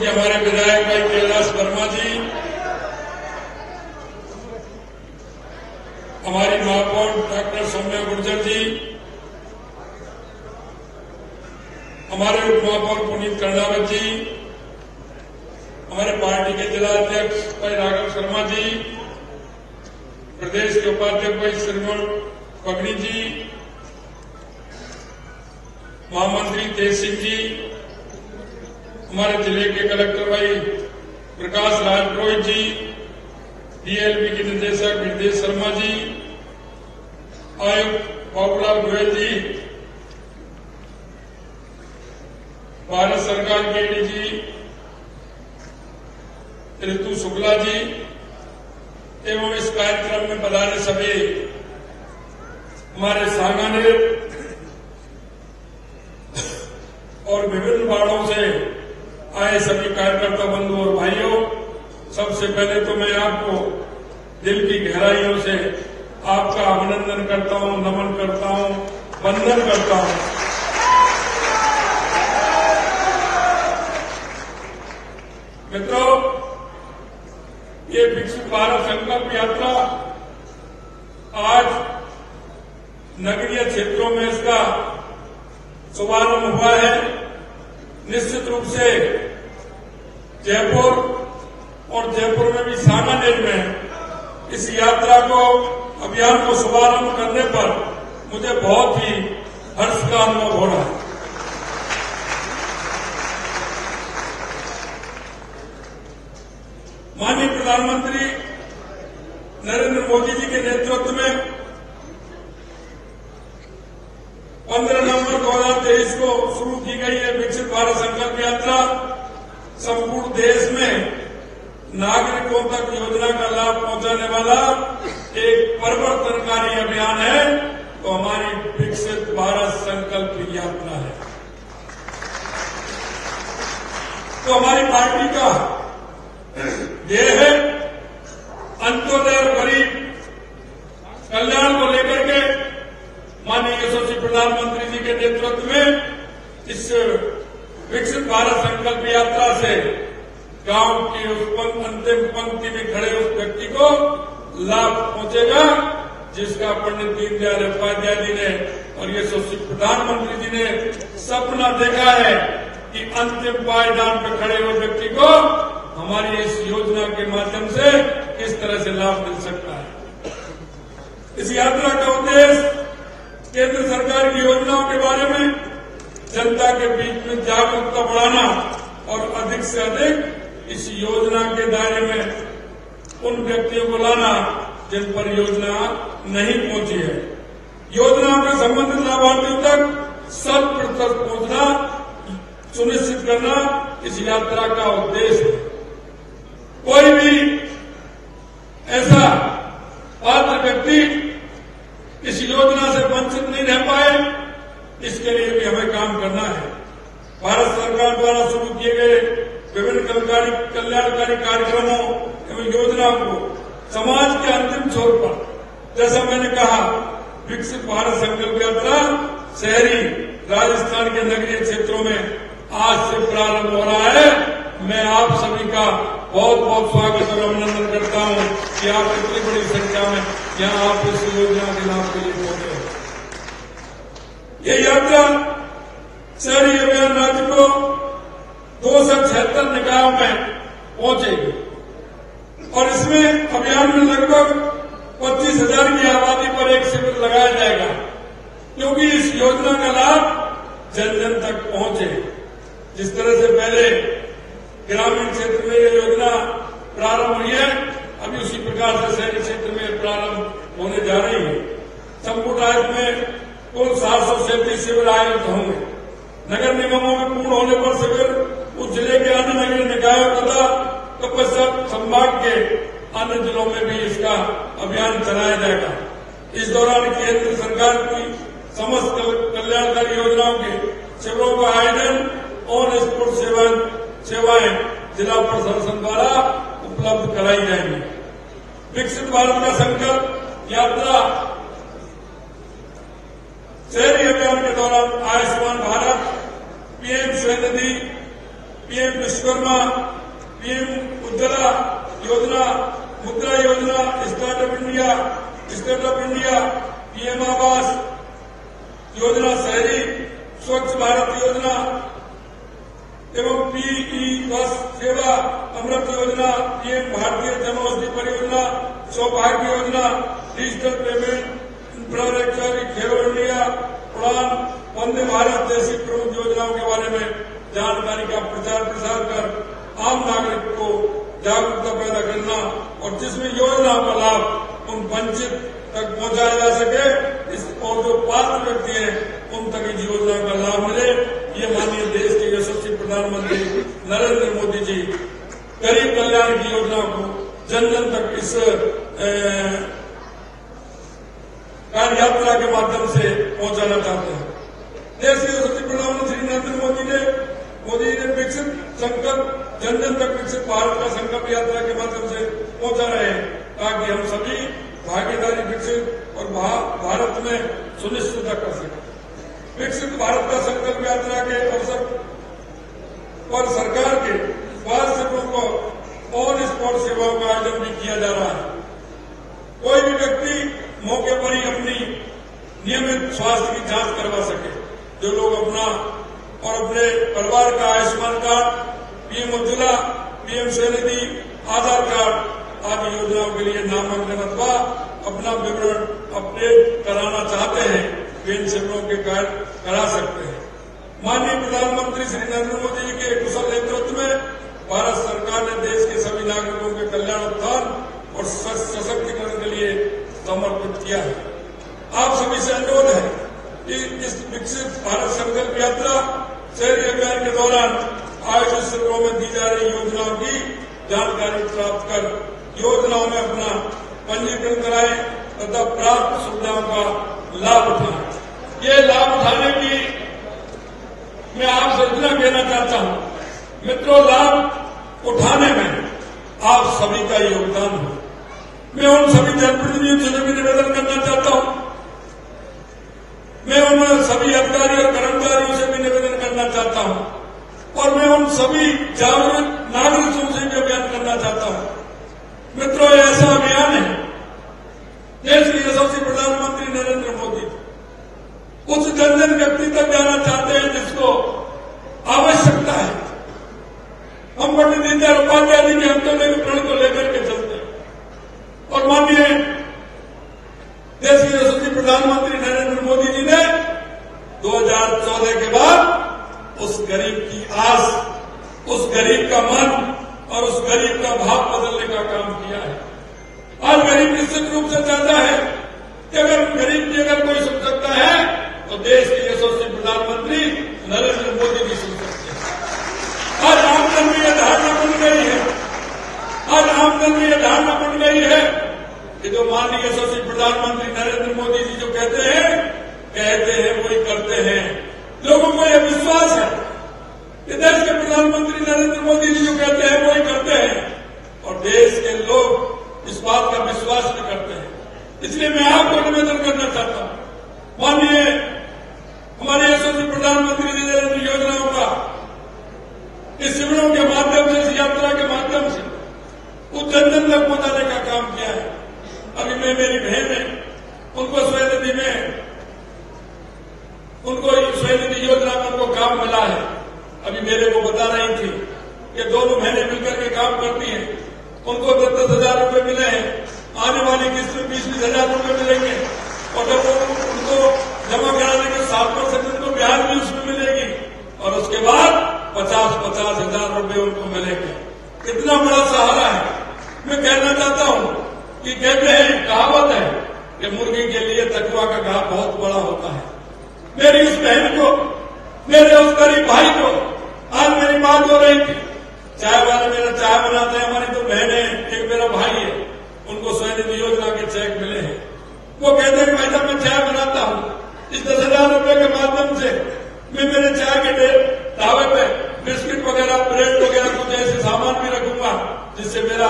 कि हमारे विधायक भाई कैलाश वर्मा जी, हमारी महापौर डॉक्टर सौम्या गुर्जर जी, हमारे उप महापौर पुनीत कर्णावत जी, हमारे पार्टी के जिला अध्यक्ष भाई राघव शर्मा जी, प्रदेश के उपाध्यक्ष भाई श्रीमन पगड़ी जी, महामंत्री तेज सिंह जी, हमारे जिले के कलेक्टर भाई प्रकाश राज पुरोहित जी, डीएलपी के निदेशक निर्देश शर्मा जी, आयुक्त बाबूलाल गोयल जी, भारत सरकार के एडीजी ऋतु शुक्ला जी एवं इस कार्यक्रम में पधारे सभी हमारे सांगानेर और विभिन्न वार्डों से आए सभी कार्यकर्ता बंधु और भाइयों, सबसे पहले तो मैं आपको दिल की गहराइयों से आपका अभिनंदन करता हूं, नमन करता हूं, वंदन करता हूं। मित्रों, ये विकसित भारत संकल्प यात्रा आज नगरीय क्षेत्रों में इसका शुभारंभ हुआ है। निश्चित रूप से जयपुर और जयपुर में भी सांगानेर में इस यात्रा को, अभियान को शुभारंभ करने पर मुझे बहुत ही हर्ष का अनुभव हो रहा है। माननीय प्रधानमंत्री नरेंद्र मोदी जी के नेतृत्व में 15 नवंबर 2023 को शुरू की गई है विकसित भारत संकल्प यात्रा संपूर्ण देश में नागरिकों तक योजना का लाभ पहुंचाने वाला एक परिवर्तनकारी अभियान है, तो हमारी विकसित भारत संकल्प यात्रा है। तो हमारी पार्टी का ध्येय है अंत्योदय और गरीब कल्याण को लेकर के माननीय यशस्वी प्रधानमंत्री जी के नेतृत्व में इस विकसित भारत संकल्प यात्रा से गांव की उस अंतिम पंक्ति में खड़े उस व्यक्ति को लाभ पहुंचेगा जिसका पंडित दीनदयाल उपाध्याय जी ने और यशस्वी प्रधानमंत्री जी ने सपना देखा है कि अंतिम पायदान पर खड़े हुए व्यक्ति को हमारी इस योजना के माध्यम से किस तरह से लाभ मिल सकता है। इस यात्रा का उद्देश्य केंद्र सरकार की योजनाओं के बारे में जनता के बीच में जागरूकता बढ़ाना और अधिक से अधिक इस योजना के दायरे में उन व्यक्तियों को लाना जिन पर योजना नहीं पहुंची है। योजनाओं के संबंधित लाभार्थियों तक 100% पहुंचना सुनिश्चित करना इस यात्रा का उद्देश्य है। कोई भी ऐसा पात्र व्यक्ति इस योजना से वंचित नहीं रह पाए, इसके लिए भी हमें काम करना है। भारत सरकार द्वारा शुरू किए गए विभिन्न कल्याणकारी कार्यक्रमों एवं योजनाओं को समाज के अंतिम छोर पर, जैसा मैंने कहा, विकसित भारत संकल्प यात्रा शहरी राजस्थान के नगरीय क्षेत्रों में आज से प्रारंभ हो रहा है। मैं आप सभी का बहुत बहुत स्वागत और अभिनंदन करता हूं कि आप इतनी बड़ी संख्या में यहां आप इस योजना के लाभ के लिए पहुंचे। ये यात्रा शहरी अभियान राज्य को 276 निकायों में पहुंचेगी और इसमें अभियान में लगभग 25,000 की आबादी पर एक शिविर लगाया जाएगा, क्योंकि इस योजना का लाभ जन जन तक पहुंचे। जिस तरह से पहले ग्रामीण क्षेत्र में ये योजना प्रारंभ हुई है, अभी उसी प्रकार से शहरी क्षेत्र में प्रारंभ होने जा रही है। संपूर्ण राज्य में कुल 737 शिविर आयोजित होंगे। नगर निगमों में पूर्ण होने पर शिविर उस जिले के अन्य नगरीय निकायों तथा तपस्या संभाग के अन्य जिलों में भी इसका अभियान चलाया जाएगा। इस दौरान केंद्र सरकार की समस्त कल्याणकारी योजनाओं के शिविरों का आयोजन ऑन स्पॉट सेवाएं जिला प्रशासन द्वारा उपलब्ध कराई जाएंगी। विकसित भारत का संकल्प यात्रा शहरी अभियान के दौरान Ayushman Bharat, PM Svanidhi PM Vishwakarma, PM Ujjwala योजना, मुद्रा योजना, startup India, PM Awas Yojana, शहरी स्वच्छ भारत योजना एवं पीई बस सेवा अमृत योजना, पीएम भारतीय जनऔषधि परियोजना, सौभाग्य योजना, डिजिटल पेमेंट इंफ्रास्ट्रक्चर, खेलो इंडिया, उड़ान, वंदे भारत जैसी प्रमुख योजनाओं के बारे में जानकारी का प्रचार प्रसार कर आम नागरिक को जागरूकता पैदा करना और जिसमें योजनाओं का लाभ उन वंचित तक पहुंचाया जा सके, और जो पात्र व्यक्ति हैं उन तक इस योजना का लाभ मिले, ये माननीय देश के यशस्वी प्रधानमंत्री नरेंद्र मोदी जी गरीब कल्याण की योजना को जन जन तक इस कार्य यात्रा के माध्यम से पहुंचाना चाहते हैं। देश के यशस्वी प्रधानमंत्री नरेंद्र मोदी ने विकसित संकल्प जन जन तक विकसित भारत का संकल्प यात्रा के माध्यम से पहुंचा रहे हैं, ताकि हम सभी भागीदारी विकसित और भारत में सुनिश्चित कर सकें। विकसित भारत का संकल्प यात्रा के अवसर पर सरकार के स्वास्थ्य सेवकों को ऑन स्पॉट सेवाओं का आयोजन भी किया जा रहा है। कोई भी व्यक्ति मौके पर ही अपनी नियमित स्वास्थ्य की जांच करवा सके। जो लोग अपना और अपने परिवार का Ayushman card, PM Ujjwala, PM Svanidhi, Aadhaar card आदि योजनाओं के लिए नामांकन अथवा अपना विवरण अपडेट कराना चाहते हैं, वे इन शिविरों के कार्य करा सकते हैं। माननीय प्रधानमंत्री श्री नरेंद्र मोदी जी के कुशल नेतृत्व में भारत सरकार ने देश के सभी नागरिकों के कल्याण, उत्थान और सशक्तिकरण के लिए समर्पित किया है। आप सभी से अनुरोध है कि इस विकसित भारत संकल्प यात्रा शहरी अभियान के दौरान आयोजित शिविरों में दी जा रही योजनाओं की जानकारी प्राप्त कर योजनाओं में अपना पंजीकरण कराएं तथा प्राप्त सुविधाओं का लाभ उठाएं। ये लाभ उठाने की मैं आपसे इतना कहना चाहता हूं, मित्रों, लाभ उठाने में आप सभी का योगदान हो। मैं उन सभी जनप्रतिनिधियों से भी निवेदन करना चाहता हूं, मैं उन सभी अधिकारी और कर्मचारियों से भी निवेदन करना चाहता हूं और मैं उन सभी जागरूक नागरिकों से भी अभियान करना चाहता हूं। मित्रों, ये ऐसा अभियान है, देश के यशस्वी प्रधानमंत्री नरेंद्र मोदी उस जन जन व्यक्ति तक जाना चाहते हैं जिसको आवश्यकता है। हम पंडित दीनदयाल उपाध्याय जी के अंत्योदय के प्रण को लेकर के चलते हैं और माननीय देश के यशस्वी प्रधानमंत्री नरेंद्र मोदी जी ने 2014 के बाद उस गरीब की आस, उस गरीब का मन और उस गरीब का भाव बदलने का काम किया है। आज गरीब निश्चित रूप से चाहता है कि अगर गरीब की अगर कोई सुन सकता है तो देश के यशस्वी प्रधानमंत्री नरेंद्र मोदी भी सुन सकते हैं। आज आमजन में यह धारणा बन गई है, आज आमजन में यह धारणा बन गई है कि जो माननीय यशस्वी प्रधानमंत्री नरेंद्र मोदी जी जो कहते हैं वही करते हैं। लोगों को यह विश्वास है कि देश के प्रधानमंत्री नरेंद्र मोदी जी जो कहते हैं वही करते हैं और देश के लोग इस बात का विश्वास भी करते हैं। इसलिए मैं आपको निवेदन करना चाहता हूं, माननीय हमारे यशस्वी प्रधानमंत्री जी ने इन योजनाओं का इस शिविरों के माध्यम से, इस यात्रा के माध्यम से उस जन जन तक पहुंचाने का काम किया है। अभी मैं मेरी बहन है, उनको स्वनिधि योजना में उनको काम मिला है। अभी मेरे को बता रही थी कि दोनों महीने मिलकर के काम करती हैं, उनको 10,000 रुपये मिले हैं। आने वाली किस्त में 20,000 रुपये मिलेंगे और जब उनको जमा कराने के 7% उनको ब्याज भी उसमें मिलेगी और उसके बाद 50,000 रुपये उनको मिलेंगे। इतना बड़ा सहारा है। मैं कहना चाहता हूं कि कहते हैं, कहावत है कि मुर्गी के लिए तकुआ का घाव बहुत बड़ा होता है। मेरी उस बहन को, मेरे उस गरीब भाई को, आज मेरी बात हो रही थी, चाय वाले मेरा चाय बनाते हैं, हमारी 2 बहनें, एक मेरा भाई है, उनको स्वनिधि योजना के चेक मिले हैं। वो कहते हैं भाई साहब मैं चाय बनाता हूं, इस 10,000 रुपये के माध्यम से मैं मेरे चाय के ढाबे पे बिस्किट वगैरह, ब्रेड वगैरह कुछ ऐसे सामान भी रखूंगा जिससे मेरा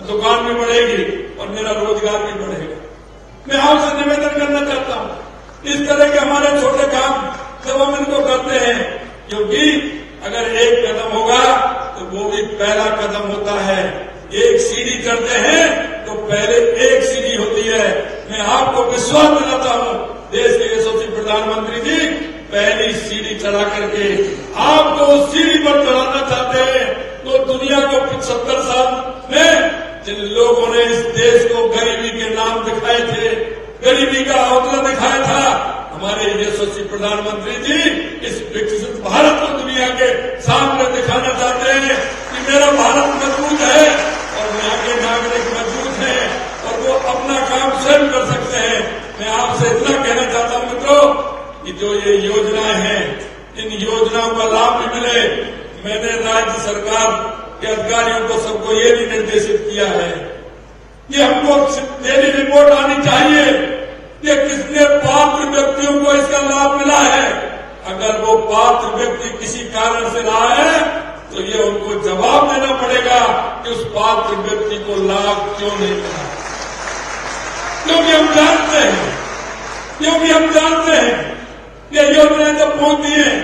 दुकान भी बढ़ेगी और मेरा रोजगार भी बढ़ेगा। मैं आपसे निवेदन करना चाहता हूं, इस तरह के हमारे छोटे काम जब हम इनको करते हैं, क्योंकि अगर एक कदम होगा तो वो भी पहला कदम होता है। एक सीढ़ी चढ़ते हैं तो पहले एक सीढ़ी होती है। मैं आपको विश्वास दिलाता हूं, देश के यशस्वी प्रधानमंत्री जी पहली सीढ़ी चढ़ा करके आपको उस सीढ़ी पर चढ़ाना चाहते हैं। तो दुनिया को 70 साल में जिन लोगों ने इस देश को गरीबी के नाम दिखाए थे, गरीबी का हौसला दिखाया था, हमारे यशस्वी प्रधानमंत्री जी इस विकसित भारत को दुनिया के सामने दिखाना चाहते हैं कि मेरा भारत मजबूत है और यहाँ के नागरिक मजबूत हैं और वो अपना काम स्वयं कर सकते हैं। मैं आपसे इतना कहना चाहता हूं मित्रों कि जो ये योजनाएं हैं, इन योजनाओं का लाभ भी मिले। मैंने राज्य सरकार के अधिकारियों को सबको ये भी निर्देशित किया है कि हमको डेली रिपोर्ट आनी चाहिए कि किसने पात्र व्यक्तियों को इसका लाभ मिला है। अगर वो पात्र व्यक्ति किसी कारण से रहा है तो ये उनको जवाब देना पड़ेगा कि उस पात्र व्यक्ति को लाभ क्यों नहीं मिला। क्योंकि हम जानते हैं कि योजनाएं तो पहुंचती हैं,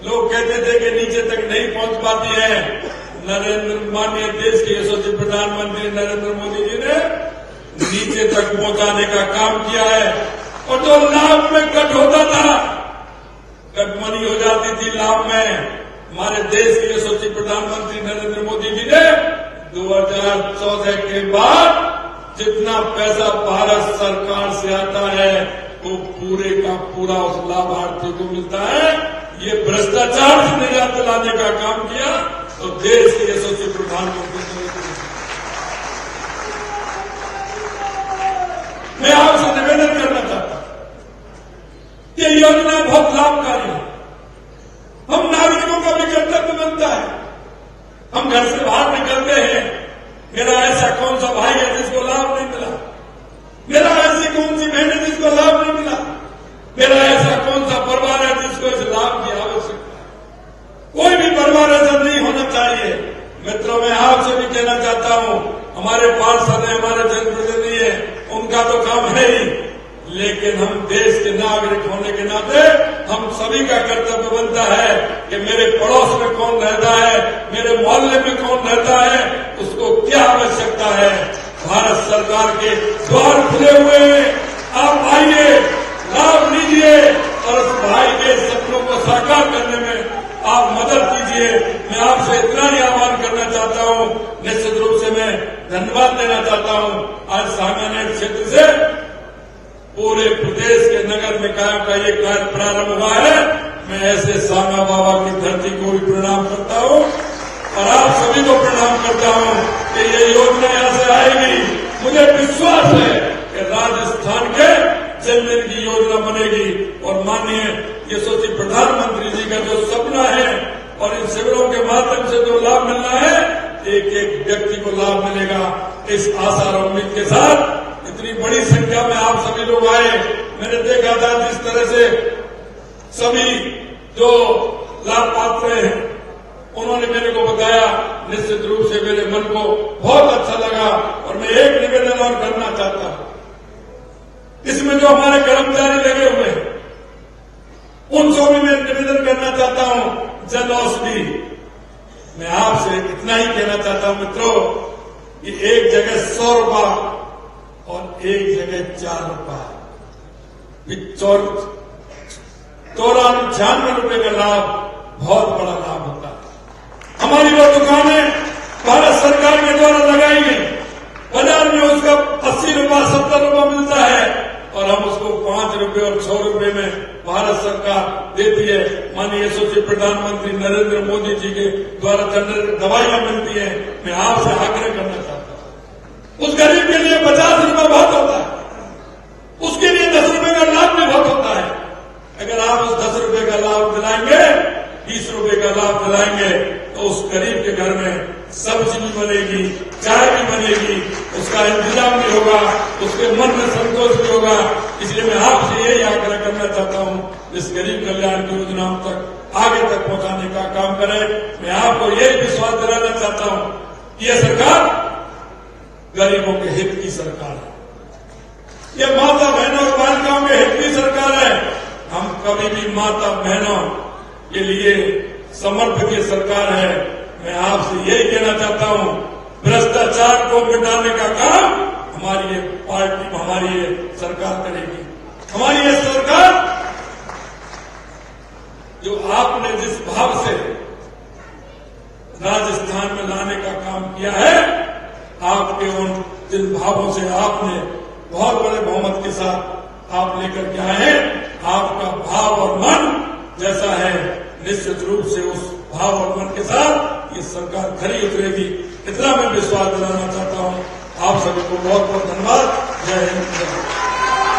लोग कहते थे कि नीचे तक नहीं पहुंच पाती है। माननीय देश के यशस्वी प्रधानमंत्री नरेंद्र मोदी जी ने नीचे तक पहुंचाने का काम किया है। और जो लाभ में कट होता था, कटमनी हो जाती थी लाभ में, हमारे देश के यशस्वी प्रधानमंत्री नरेंद्र मोदी जी ने 2014 के बाद जितना पैसा भारत सरकार से आता है वो पूरे का पूरा उस लाभार्थी को मिलता है। ये भ्रष्टाचार से निजात दिलाने का काम किया तो देश के यशस्वी प्रधानमंत्री ने। मैं आपसे निवेदन करना चाहता हूं, ये योजना बहुत लाभकारी है। हम नागरिकों का भी कर्तव्य बनता है। हम घर से बाहर निकलते हैं, मेरा ऐसा कौन सा भाई है जिसको लाभ नहीं मिला, मेरा ऐसी कौन सी बहन है जिसको लाभ नहीं मिला, मेरा ऐसा कौन सा परिवार है जिसको इस लाभ की आवश्यकता है। कोई भी परिवार ऐसा नहीं होना चाहिए। मित्रों, मैं आपसे भी कहना चाहता हूं, हमारे पार्षद हैं, हमारे जनप्रतिनिधि हैं, उनका तो काम है ही, लेकिन हम देश के नागरिक होने के नाते हम सभी का कर्तव्य बनता है कि मेरे पड़ोस में कौन रहता है, मेरे मोहल्ले में कौन रहता है, उसको क्या आवश्यकता है। भारत सरकार के द्वार खुले हुए हैं, आप आइए, लाभ लीजिए और उस भाई के सपनों को साकार करने में आप मदद कीजिए। मैं आपसे इतना ही आह्वान करना चाहता हूं। निश्चित रूप से मैं धन्यवाद देना चाहता हूं। आज सांगानेर क्षेत्र से पूरे प्रदेश के नगर निकायों का ये कार्य प्रारंभ हुआ है। मैं ऐसे सांगा बाबा की धरती को भी प्रणाम करता हूं और आप सभी को प्रणाम करता हूं कि ये योजना यहां से आएगी। मुझे विश्वास है कि राजस्थान के जन की योजना बनेगी और माननीय यशस्वी प्रधानमंत्री जी का जो सपना है और इन शिविरों के माध्यम से जो लाभ मिलना है, एक एक व्यक्ति को लाभ मिलेगा। इस आशा और उम्मीद के साथ इतनी बड़ी संख्या में आप सभी लोग आए, मैंने देखा था जिस तरह से सभी जो लाभ पात्र हैं उन्होंने मेरे को बताया, निश्चित रूप से मेरे मन को बहुत अच्छा लगा। और मैं एक निवेदन और करना चाहता हूं, इसमें जो हमारे कर्मचारी लगे हुए हैं उनसे भी मैं निवेदन करना चाहता हूं। जन औषधि, मैं आपसे इतना ही कहना चाहता हूं मित्रों कि एक जगह 100 रुपया और एक जगह 4 रुपया, 94 रुपये का लाभ बहुत बड़ा लाभ होता है। हमारी वो दुकानें भारत सरकार के द्वारा लगाई गई, बाजार में उसका 80 रुपया 70 रुपया मिलता है और हम उसको 5 रुपये और 6 रुपये में भारत सरकार देती है। माननीय यशस्वी प्रधानमंत्री नरेंद्र मोदी जी के द्वारा जनरिक दवाइयां मिलती हैं। मैं आपसे आग्रह करना चाहता हूं, उस गरीब के लिए 50 रुपये बहुत होता है, उसके लिए 10 रुपये का लाभ भी बहुत होता है। अगर आप उस 10 रुपये का लाभ दिलाएंगे, 20 रुपये का लाभ दिलाएंगे तो उस गरीब के घर में सब्जी भी बनेगी, चाय भी बनेगी, उसका इंतजाम भी होगा, उसके मन में संतोष भी होगा। इसलिए मैं आपसे यही आग्रह करना चाहता हूं, इस गरीब कल्याण की योजनाओं तक आगे तक पहुंचाने का काम करें। मैं आपको यही विश्वास दिलाना चाहता हूं कि यह सरकार गरीबों के हित की सरकार है, यह माता बहनों और बालिकाओं के हित की सरकार है। हम कभी भी माता बहनों के लिए समर्पकीय सरकार है। मैं आपसे यही कहना चाहता हूं, भ्रष्टाचार को मिटाने का काम हमारी ये पार्टी, हमारी ये सरकार करेगी। हमारी ये सरकार जो आपने जिस भाव से राजस्थान में लाने का काम किया है, आपके उन जिन भावों से आपने बहुत बड़े बहुमत के साथ आप लेकर के आए हैं, आपका भाव और मन जैसा है, निश्चित रूप से उस भाव और मन के साथ ये सरकार खरी उतरेगी। इतना मैं विश्वास दिलाना चाहता हूं। आप सभी को बहुत बहुत धन्यवाद। जय हिंद।